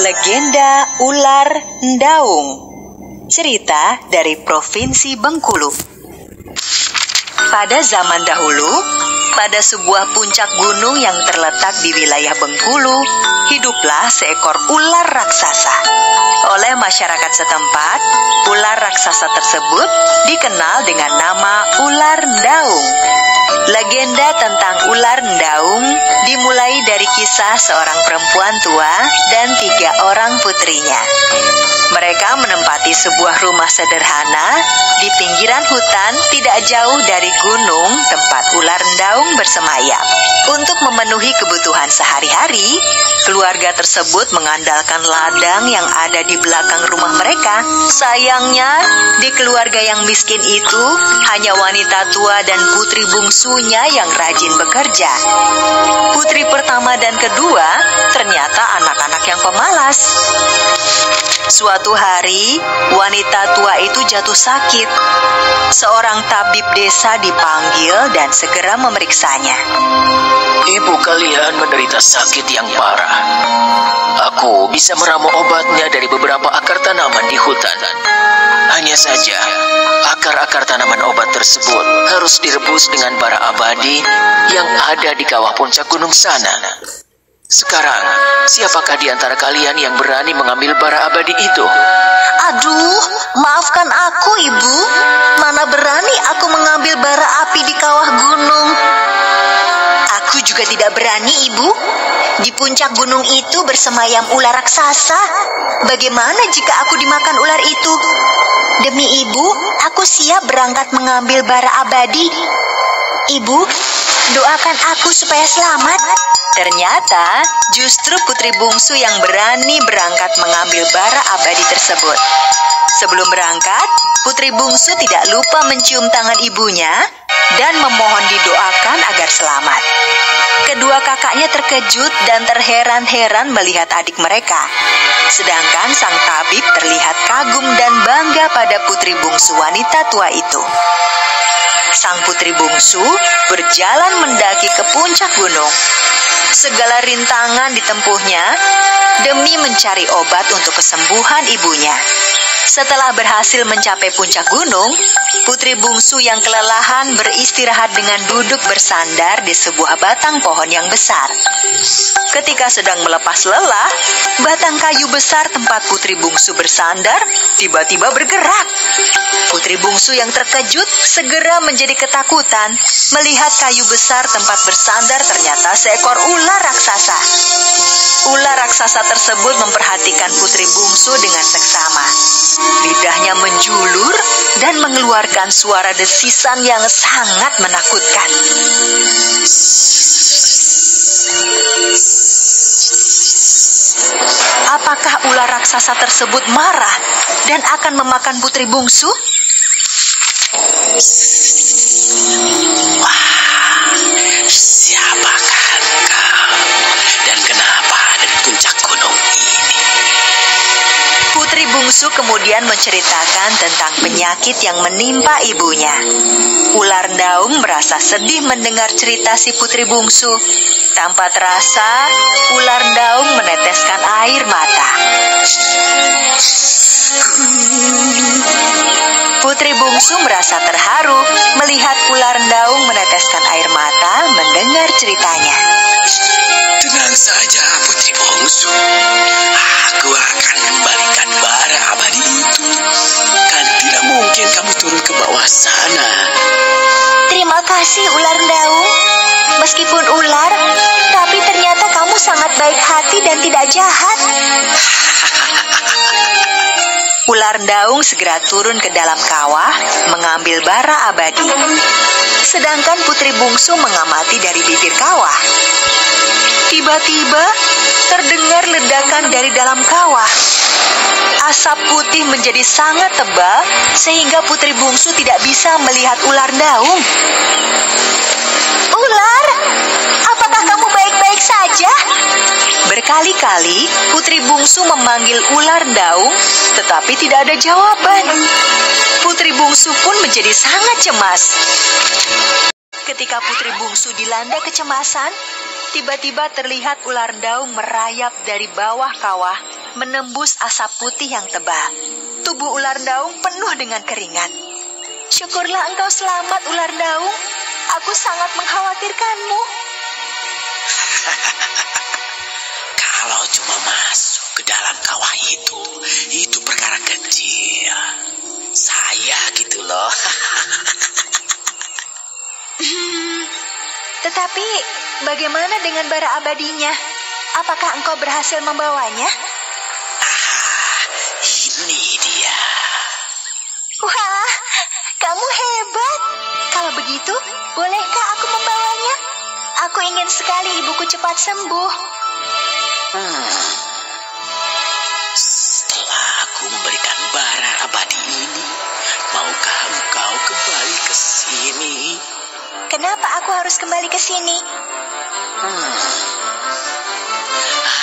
Legenda Ular Ndaung. Cerita dari Provinsi Bengkulu. Pada zaman dahulu, pada sebuah puncak gunung yang terletak di wilayah Bengkulu, hiduplah seekor ular raksasa. Oleh masyarakat setempat, ular raksasa tersebut dikenal dengan nama Ular Ndaung. Legenda tentang Ular Ndaung dimulai dari kisah seorang perempuan tua dan 3 orang putrinya. Mereka menempati sebuah rumah sederhana di pinggiran hutan tidak jauh dari gunung tempat ular ndaung bersemayam. Untuk memenuhi kebutuhan sehari-hari, keluarga tersebut mengandalkan ladang yang ada di belakang rumah mereka. Sayangnya, di keluarga yang miskin itu, hanya wanita tua dan putri bungsunya yang rajin bekerja. Putri pertama dan kedua ternyata anak-anak yang pemalas. Suatu hari, wanita tua itu jatuh sakit. Seorang tabib desa dipanggil dan segera memeriksanya. Ibu kalian menderita sakit yang parah. Aku bisa meramu obatnya dari beberapa akar tanaman di hutan. Hanya saja, akar-akar tanaman obat tersebut harus direbus dengan bara abadi yang ada di kawah puncak gunung sana. Sekarang, siapakah di antara kalian yang berani mengambil bara abadi itu? Aduh, maafkan aku, Ibu. Mana berani aku mengambil bara api di kawah gunung. Aku juga tidak berani, Ibu. Di puncak gunung itu bersemayam ular raksasa. Bagaimana jika aku dimakan ular itu? Demi Ibu, aku siap berangkat mengambil bara abadi. Ibu, doakan aku supaya selamat. Ternyata justru putri bungsu yang berani berangkat mengambil bara abadi tersebut. Sebelum berangkat, putri bungsu tidak lupa mencium tangan ibunya dan memohon didoakan agar selamat. Kedua kakaknya terkejut dan terheran-heran melihat adik mereka. Sedangkan sang tabib terlihat kagum dan bangga pada putri bungsu wanita tua itu. Sang putri bungsu berjalan mendaki ke puncak gunung. Segala rintangan ditempuhnya demi mencari obat untuk kesembuhan ibunya. Setelah berhasil mencapai puncak gunung, putri bungsu yang kelelahan beristirahat dengan duduk bersandar di sebuah batang pohon yang besar. Ketika sedang melepas lelah, batang kayu besar tempat putri bungsu bersandar tiba-tiba bergerak. Putri bungsu yang terkejut segera menjadi ketakutan melihat kayu besar tempat bersandar ternyata seekor ular raksasa. Ular raksasa tersebut memperhatikan putri bungsu dengan seksama. Lidahnya menjulur dan mengeluarkan suara desisan yang sangat menakutkan. Apakah ular raksasa tersebut marah dan akan memakan putri bungsu? Siapakah engkau? Dan kenapa ada di puncak gunung ini? Putri bungsu kemudian menceritakan tentang penyakit yang menimpa ibunya. Ular Ndaung merasa sedih mendengar cerita si putri bungsu. Tanpa terasa, ular Ndaung meneteskan air mata. Putri bungsu merasa terharu melihat ular Ndaung meneteskan air mata mendengar ceritanya. Tenang saja, putri bungsu. Aku akan kembalikan bara abadi itu. Kan tidak mungkin kamu turun ke bawah sana. Terima kasih ular Ndaung. Meskipun ular, tapi ternyata kamu sangat baik hati dan tidak jahat. Ular Ndaung segera turun ke dalam kawah mengambil bara abadi. Sedangkan putri bungsu mengamati dari bibir kawah. Tiba-tiba terdengar ledakan dari dalam kawah. Asap putih menjadi sangat tebal sehingga putri bungsu tidak bisa melihat ular Ndaung. Ular, apakah kamu baik-baik saja? Berkali-kali putri bungsu memanggil ular Ndaung, tetapi tidak ada jawaban. Putri bungsu pun menjadi sangat cemas. Ketika putri bungsu dilanda kecemasan, tiba-tiba terlihat ular Ndaung merayap dari bawah kawah menembus asap putih yang tebal. Tubuh ular daung penuh dengan keringat. Syukurlah engkau selamat, ular daung. Aku sangat mengkhawatirkanmu. Kalau cuma masuk ke dalam kawah itu perkara kecil. Saya gitu loh. Tetapi bagaimana dengan bara abadinya? Apakah engkau berhasil membawanya? Ini dia. Wah, kamu hebat. Kalau begitu, bolehkah aku membawanya? Aku ingin sekali ibuku cepat sembuh. Setelah aku memberikan bara abadi ini, maukah engkau kembali ke sini? Kenapa aku harus kembali ke sini?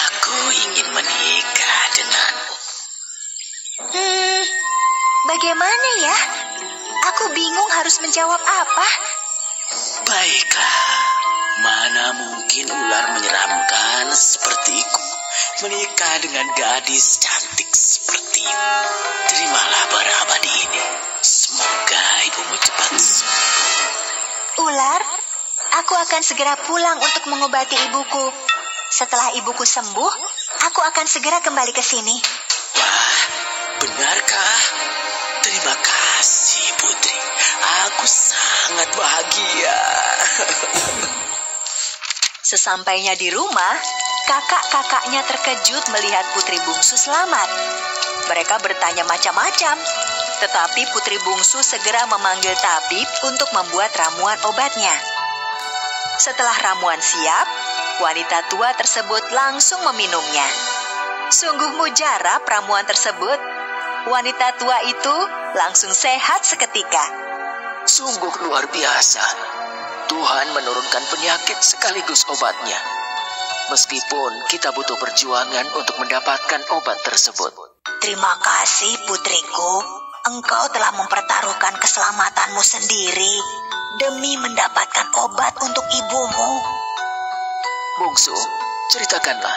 Aku ingin menikah denganmu. Bagaimana ya? Aku bingung harus menjawab apa. Baiklah, mana mungkin ular menyeramkan sepertiku menikah dengan gadis cantik sepertimu. Terimalah bara abadi ini. Semoga ibumu cepat sembuh. Ular, aku akan segera pulang untuk mengobati ibuku. Setelah ibuku sembuh, aku akan segera kembali ke sini. Wah, benarkah? Terima kasih, Putri. Aku sangat bahagia. Sesampainya di rumah, kakak-kakaknya terkejut melihat putri bungsu selamat. Mereka bertanya macam-macam, tetapi putri bungsu segera memanggil tabib untuk membuat ramuan obatnya. Setelah ramuan siap, wanita tua tersebut langsung meminumnya. Sungguh mujarab ramuan tersebut. Wanita tua itu langsung sehat seketika. Sungguh luar biasa. Tuhan menurunkan penyakit sekaligus obatnya. Meskipun kita butuh perjuangan untuk mendapatkan obat tersebut. Terima kasih putriku. Engkau telah mempertaruhkan keselamatanmu sendiri demi mendapatkan obat untuk ibumu. Bungsu, ceritakanlah,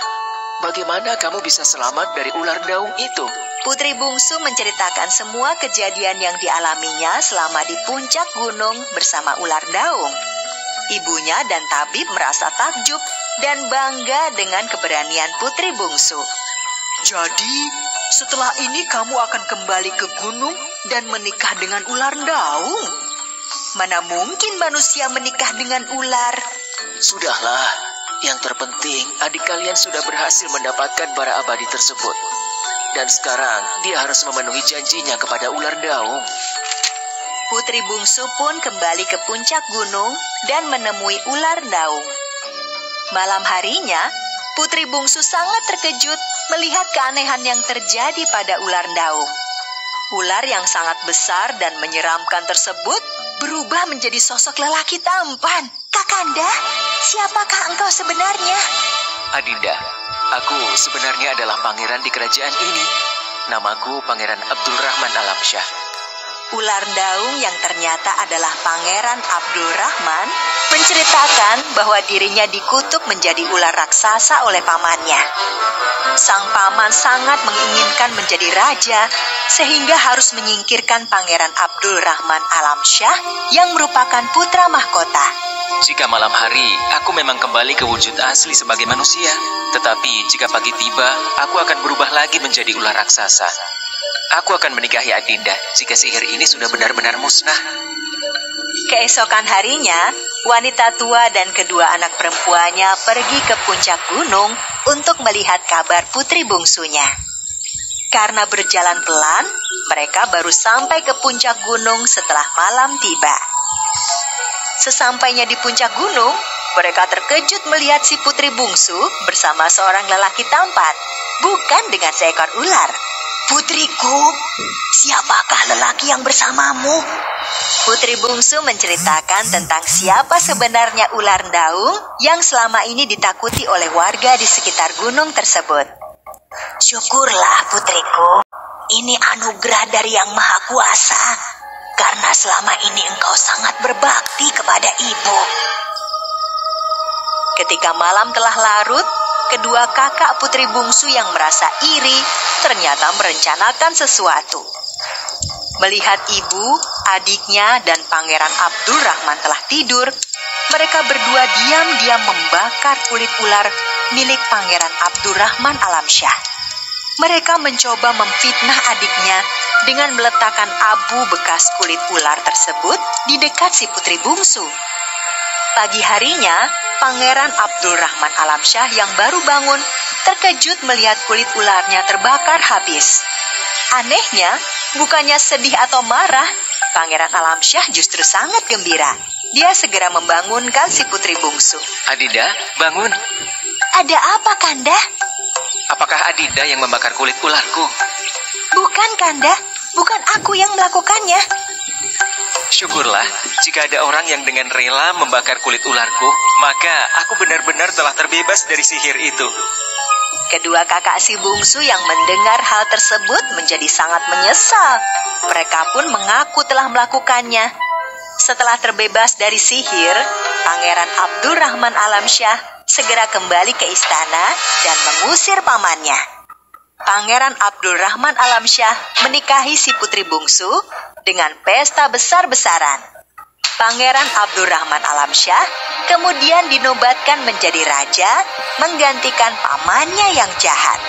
bagaimana kamu bisa selamat dari ular daung itu? Putri bungsu menceritakan semua kejadian yang dialaminya selama di puncak gunung bersama ular daung. Ibunya dan tabib merasa takjub dan bangga dengan keberanian putri bungsu. Jadi, setelah ini kamu akan kembali ke gunung dan menikah dengan ular daung? Mana mungkin manusia menikah dengan ular? Sudahlah, yang terpenting adik kalian sudah berhasil mendapatkan bara abadi tersebut. Dan sekarang dia harus memenuhi janjinya kepada ular daung. Putri bungsu pun kembali ke puncak gunung dan menemui ular daung. Malam harinya, putri bungsu sangat terkejut melihat keanehan yang terjadi pada ular daung. Ular yang sangat besar dan menyeramkan tersebut berubah menjadi sosok lelaki tampan. Kakanda, siapakah engkau sebenarnya? Adinda, aku sebenarnya adalah pangeran di kerajaan ini. Namaku Pangeran Abdul Rahman Alamsyah. Ular daung yang ternyata adalah Pangeran Abdul Rahman menceritakan bahwa dirinya dikutuk menjadi ular raksasa oleh pamannya. Sang paman sangat menginginkan menjadi raja sehingga harus menyingkirkan Pangeran Abdul Rahman Alamsyah yang merupakan putra mahkota. Jika malam hari, aku memang kembali ke wujud asli sebagai manusia. Tetapi jika pagi tiba, aku akan berubah lagi menjadi ular raksasa. Aku akan menikahi Adinda jika sihir ini sudah benar-benar musnah. Keesokan harinya, wanita tua dan kedua anak perempuannya pergi ke puncak gunung untuk melihat kabar putri bungsunya. Karena berjalan pelan, mereka baru sampai ke puncak gunung setelah malam tiba. Sesampainya di puncak gunung, mereka terkejut melihat si putri bungsu bersama seorang lelaki tampan, bukan dengan seekor ular. Putriku, siapakah lelaki yang bersamamu? Putri bungsu menceritakan tentang siapa sebenarnya ular daung yang selama ini ditakuti oleh warga di sekitar gunung tersebut. Syukurlah putriku, ini anugerah dari Yang Maha Kuasa, karena selama ini engkau sangat berbakti kepada ibu. Ketika malam telah larut, kedua kakak putri bungsu yang merasa iri ternyata merencanakan sesuatu. Melihat ibu, adiknya, dan Pangeran Abdul Rahman telah tidur, mereka berdua diam-diam membakar kulit ular milik Pangeran Abdul Rahman Alamsyah. Mereka mencoba memfitnah adiknya dengan meletakkan abu bekas kulit ular tersebut di dekat si putri bungsu. Pagi harinya, Pangeran Abdul Rahman Alamsyah yang baru bangun terkejut melihat kulit ularnya terbakar habis. Anehnya, bukannya sedih atau marah, Pangeran Alamsyah justru sangat gembira. Dia segera membangunkan si putri bungsu. Adinda, bangun. Ada apa, Kanda? Apakah Adinda yang membakar kulit ularku? Bukan, Kanda. Bukan aku yang melakukannya. Syukurlah, jika ada orang yang dengan rela membakar kulit ularku, maka aku benar-benar telah terbebas dari sihir itu. Kedua kakak si bungsu yang mendengar hal tersebut menjadi sangat menyesal. Mereka pun mengaku telah melakukannya. Setelah terbebas dari sihir, Pangeran Abdul Rahman Alamsyah segera kembali ke istana dan mengusir pamannya. Pangeran Abdul Rahman Alamsyah menikahi si putri bungsu dengan pesta besar-besaran. Pangeran Abdul Rahman Alamsyah kemudian dinobatkan menjadi raja, menggantikan pamannya yang jahat.